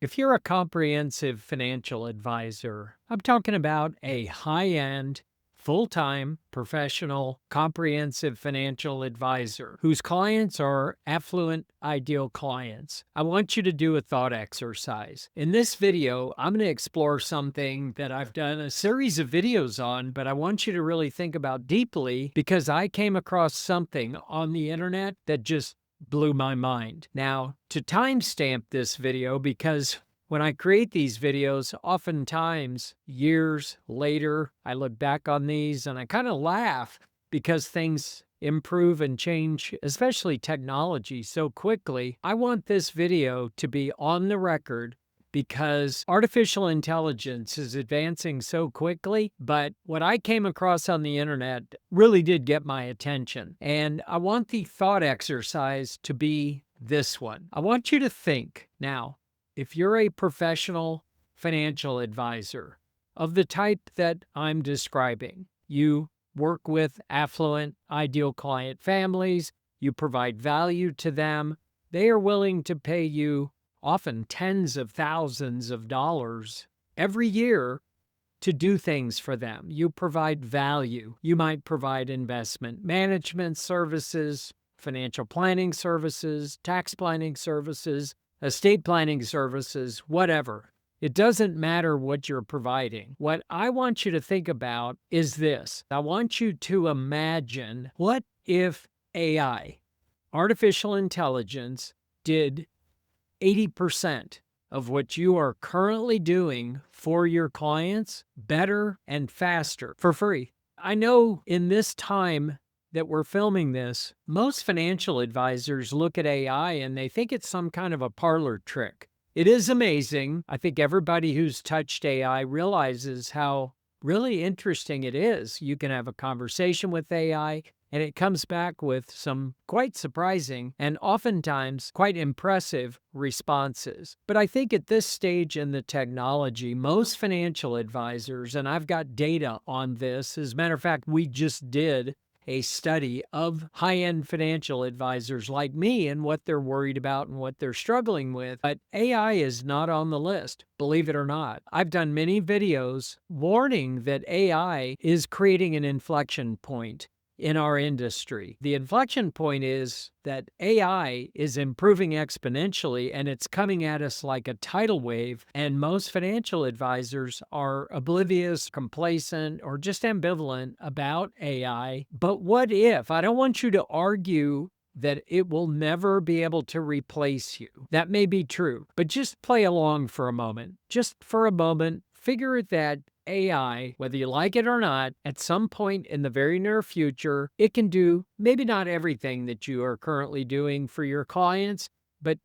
If you're a comprehensive financial advisor, I'm talking about a high-end, full-time, professional, comprehensive financial advisor whose clients are affluent, ideal clients. I want you to do a thought exercise. In this video, I'm going to explore something that I've done a series of videos on, but I want you to really think about deeply because I came across something on the internet that just blew my mind. Now, to timestamp this video, because when I create these videos, oftentimes years later, I look back on these and I kind of laugh because things improve and change, especially technology, so quickly. I want this video to be on the record because artificial intelligence is advancing so quickly, but what I came across on the internet really did get my attention. And I want the thought exercise to be this one. I want you to think now, if you're a professional financial advisor of the type that I'm describing, you work with affluent, ideal client families, you provide value to them, they are willing to pay you often tens of thousands of dollars every year to do things for them. You provide value. You might provide investment management services, financial planning services, tax planning services, estate planning services, whatever. It doesn't matter what you're providing. What I want you to think about is this. I want you to imagine, what if AI, artificial intelligence, did 80% of what you are currently doing for your clients better and faster for free? I know in this time that we're filming this, most financial advisors look at AI and they think it's some kind of a parlor trick. It is amazing. I think everybody who's touched AI realizes how really interesting it is. You can have a conversation with AI and it comes back with some quite surprising and oftentimes quite impressive responses. But I think at this stage in the technology, most financial advisors, and I've got data on this, as a matter of fact, we just did a study of high-end financial advisors like me and what they're worried about and what they're struggling with. But AI is not on the list, believe it or not. I've done many videos warning that AI is creating an inflection point in our industry. The inflection point is that AI is improving exponentially and it's coming at us like a tidal wave, and most financial advisors are oblivious, complacent, or just ambivalent about AI. But what if? I don't want you to argue that it will never be able to replace you. That may be true, but just play along for a moment. Just for a moment, figure that AI, whether you like it or not, at some point in the very near future, it can do maybe not everything that you are currently doing for your clients, but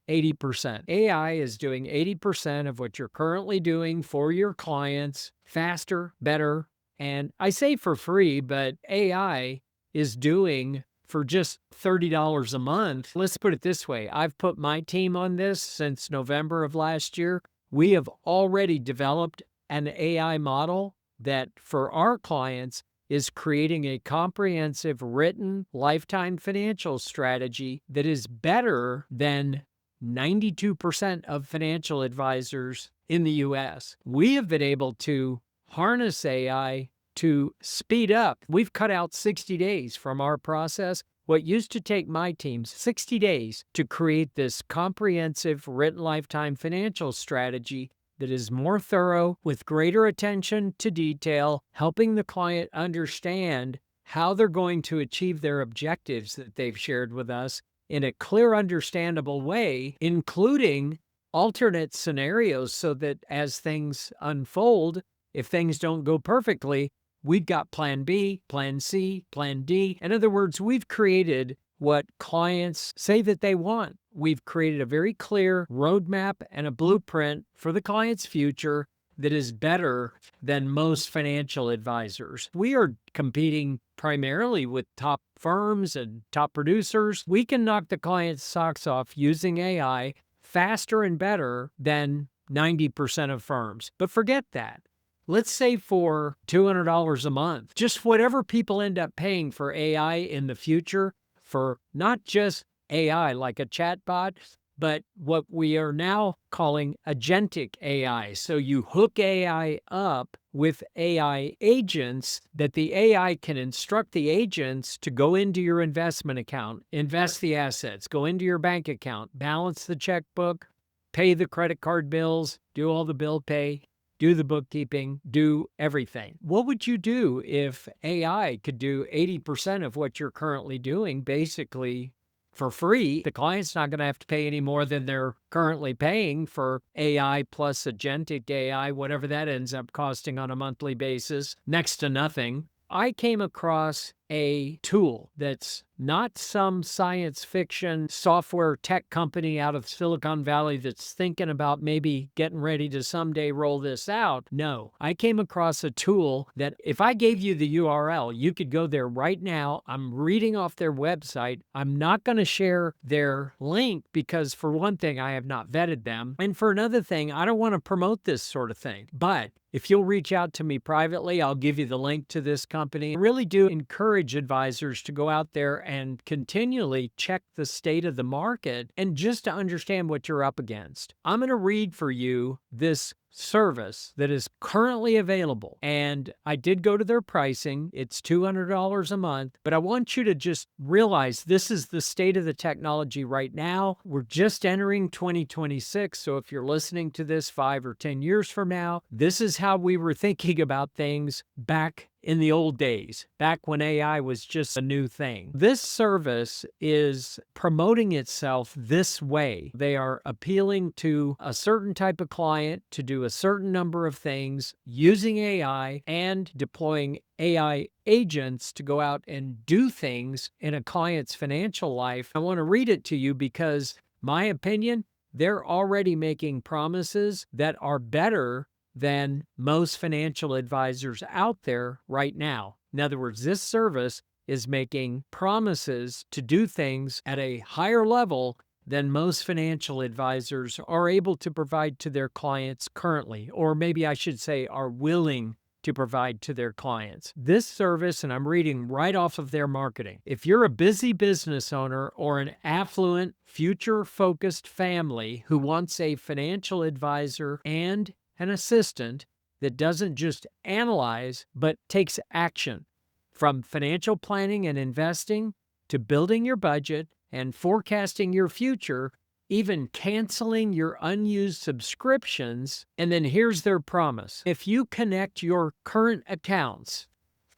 80%. AI is doing 80% of what you're currently doing for your clients faster, better, and I say for free, but AI is doing for just $30 a month. Let's put it this way. I've put my team on this since November of last year. We have already developed an AI model that for our clients is creating a comprehensive written lifetime financial strategy that is better than 92% of financial advisors in the US. We have been able to harness AI to speed up. We've cut out 60 days from our process. What used to take my team 60 days to create this comprehensive written lifetime financial strategy that is more thorough, with greater attention to detail, helping the client understand how they're going to achieve their objectives that they've shared with us in a clear, understandable way, including alternate scenarios so that as things unfold, if things don't go perfectly, we've got plan B, plan C, plan D. In other words, we've created what clients say that they want. We've created a very clear roadmap and a blueprint for the client's future that is better than most financial advisors. We are competing primarily with top firms and top producers. We can knock the client's socks off using AI faster and better than 90% of firms. But forget that. Let's say for $200 a month, just whatever people end up paying for AI in the future, for not just AI like a chatbot, but what we are now calling agentic AI. So you hook AI up with AI agents that the AI can instruct the agents to go into your investment account, invest the assets, go into your bank account, balance the checkbook, pay the credit card bills, do all the bill pay, do the bookkeeping, do everything. What would you do if AI could do 80% of what you're currently doing basically for free? The client's not going to have to pay any more than they're currently paying for AI plus agentic AI, whatever that ends up costing on a monthly basis, next to nothing. I came across a tool that's not some science fiction software tech company out of Silicon Valley that's thinking about maybe getting ready to someday roll this out. No, I came across a tool that if I gave you the URL, you could go there right now. I'm reading off their website. I'm not going to share their link because, for one thing, I have not vetted them. And for another thing, I don't want to promote this sort of thing. But if you'll reach out to me privately, I'll give you the link to this company. I really do encourage advisors to go out there and continually check the state of the market and just to understand what you're up against. I'm going to read for you this service that is currently available. And I did go to their pricing. It's $200 a month, but I want you to just realize this is the state of the technology right now. We're just entering 2026. So if you're listening to this 5 or 10 years from now, this is how we were thinking about things back in the old days, back when AI was just a new thing. This service is promoting itself this way. They are appealing to a certain type of client to do a certain number of things using AI and deploying AI agents to go out and do things in a client's financial life. I want to read it to you because, my opinion, they're already making promises that are better than most financial advisors out there right now. In other words, this service is making promises to do things at a higher level than most financial advisors are able to provide to their clients currently, or maybe I should say are willing to provide to their clients. This service, and I'm reading right off of their marketing, if you're a busy business owner or an affluent, future-focused family who wants a financial advisor and an assistant that doesn't just analyze, but takes action, from financial planning and investing to building your budget and forecasting your future, even canceling your unused subscriptions. And then here's their promise. If you connect your current accounts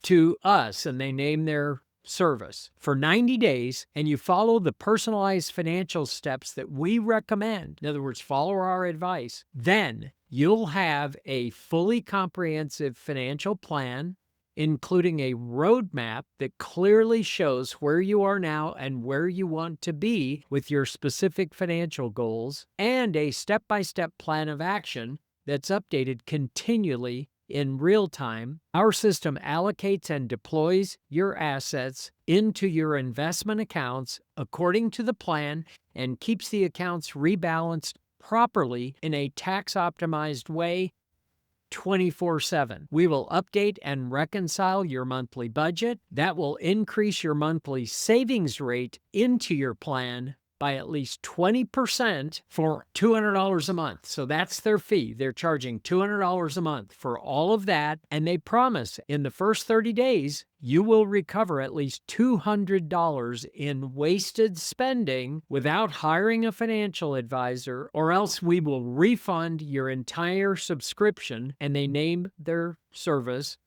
to us, and they name their service, for 90 days, and you follow the personalized financial steps that we recommend, in other words, follow our advice, then you'll have a fully comprehensive financial plan, including a roadmap that clearly shows where you are now and where you want to be with your specific financial goals, and a step-by-step plan of action that's updated continually in real time. Our system allocates and deploys your assets into your investment accounts according to the plan and keeps the accounts rebalanced properly in a tax-optimized way 24/7. We will update and reconcile your monthly budget. That will increase your monthly savings rate into your plan by at least 20% for $200 a month. So that's their fee. They're charging $200 a month for all of that. And they promise in the first 30 days, you will recover at least $200 in wasted spending without hiring a financial advisor, or else we will refund your entire subscription, and they name their service,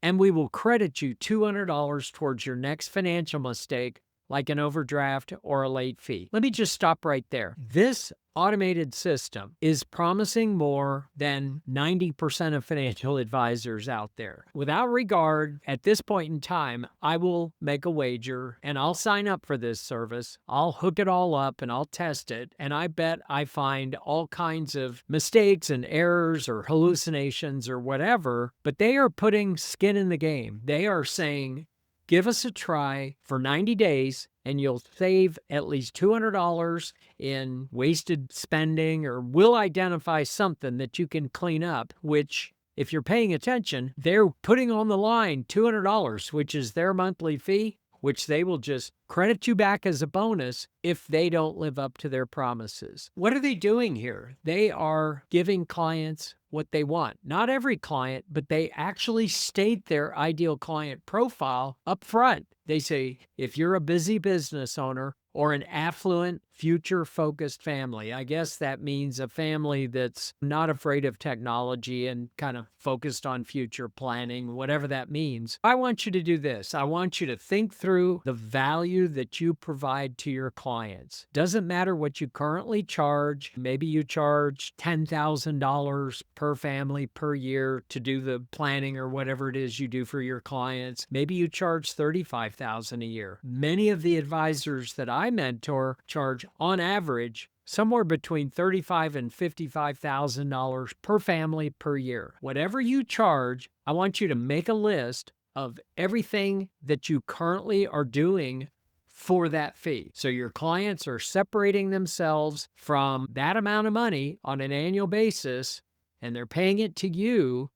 and we will credit you $200 towards your next financial mistake, like an overdraft or a late fee. Let me just stop right there. This automated system is promising more than 90% of financial advisors out there. Without regard, at this point in time, I will make a wager and I'll sign up for this service. I'll hook it all up and I'll test it. And I bet I find all kinds of mistakes and errors or hallucinations or whatever, but they are putting skin in the game. They are saying, give us a try for 90 days and you'll save at least $200 in wasted spending, or we'll identify something that you can clean up, which, if you're paying attention, they're putting on the line $200, which is their monthly fee. which they will just credit you back as a bonus if they don't live up to their promises. What are they doing here? They are giving clients what they want. Not every client, but they actually state their ideal client profile up front. They say, if you're a busy business owner or an affluent, future-focused family, I guess that means a family that's not afraid of technology and kind of focused on future planning, whatever that means. I want you to do this. I want you to think through the value that you provide to your clients. Doesn't matter what you currently charge. Maybe you charge $10,000 per family per year to do the planning or whatever it is you do for your clients. Maybe you charge $35,000 a year. Many of the advisors that I mentor charge, on average, somewhere between $35,000 and $55,000 per family per year. Whatever you charge, I want you to make a list of everything that you currently are doing for that fee. So your clients are separating themselves from that amount of money on an annual basis, and they're paying it to you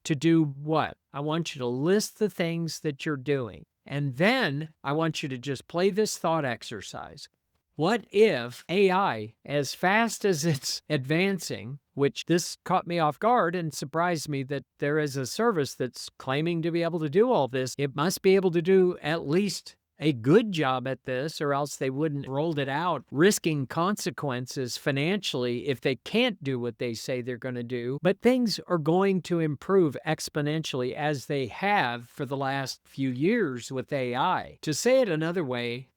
to do what? I want you to list the things that you're doing. And then I want you to just play this thought exercise. What if AI, as fast as it's advancing, which this caught me off guard and surprised me that there is a service that's claiming to be able to do all this, it must be able to do at least a good job at this, or else they wouldn't have rolled it out, risking consequences financially if they can't do what they say they're going to do. But things are going to improve exponentially as they have for the last few years with AI. To say it another way,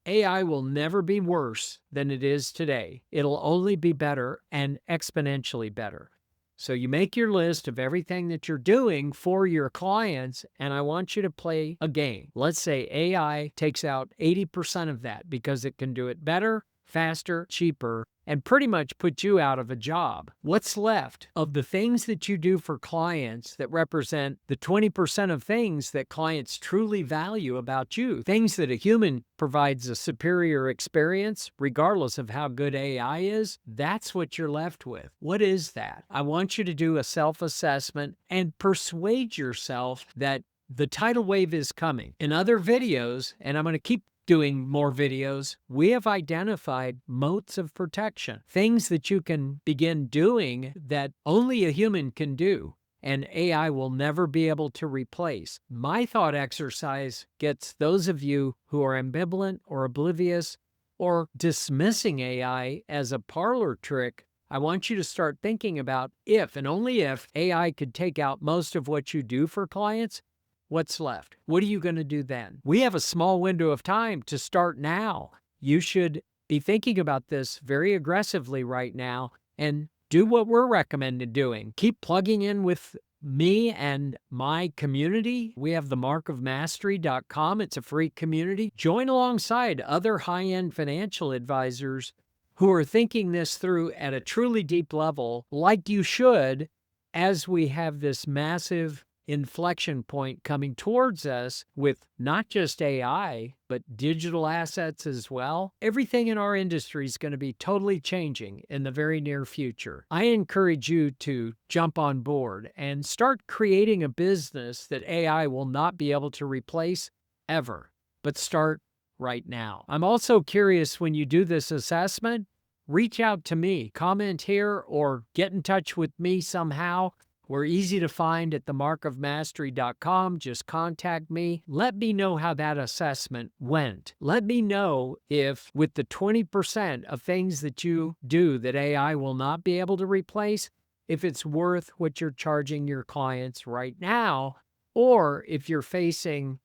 AI will never be worse than it is today. It'll only be better and exponentially better. So you make your list of everything that you're doing for your clients, and I want you to play a game. Let's say AI takes out 80% of that because it can do it better, faster, cheaper, and pretty much put you out of a job. What's left of the things that you do for clients that represent the 20% of things that clients truly value about you? Things that a human provides a superior experience, regardless of how good AI is, that's what you're left with. What is that? I want you to do a self-assessment and persuade yourself that the tidal wave is coming. In other videos, and I'm going to keep doing more videos, we have identified moats of protection, things that you can begin doing that only a human can do, and AI will never be able to replace. My thought exercise gets those of you who are ambivalent or oblivious or dismissing AI as a parlor trick. I want you to start thinking about if and only if AI could take out most of what you do for clients, what's left? What are you going to do then? We have a small window of time to start now. You should be thinking about this very aggressively right now and do what we're recommended doing. Keep plugging in with me and my community. We have the markofmastery.com. It's a free community. Join alongside other high-end financial advisors who are thinking this through at a truly deep level, like you should, as we have this massive inflection point coming towards us with not just AI, but digital assets as well. Everything in our industry is going to be totally changing in the very near future. I encourage you to jump on board and start creating a business that AI will not be able to replace ever, but start right now. I'm also curious, when you do this assessment, reach out to me, comment here, or get in touch with me somehow. We're easy to find at themarkofmastery.com. Just contact me. Let me know how that assessment went. Let me know if, with the 20% of things that you do that AI will not be able to replace, if it's worth what you're charging your clients right now, or if you're facing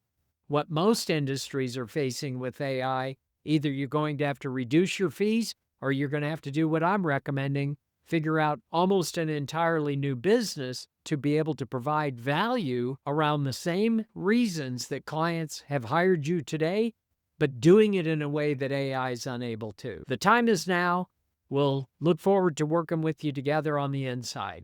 what most industries are facing with AI. Either you're going to have to reduce your fees, or you're going to have to do what I'm recommending, figure out almost an entirely new business to be able to provide value around the same reasons that clients have hired you today, but doing it in a way that AI is unable to. The time is now. We'll look forward to working with you together on the inside.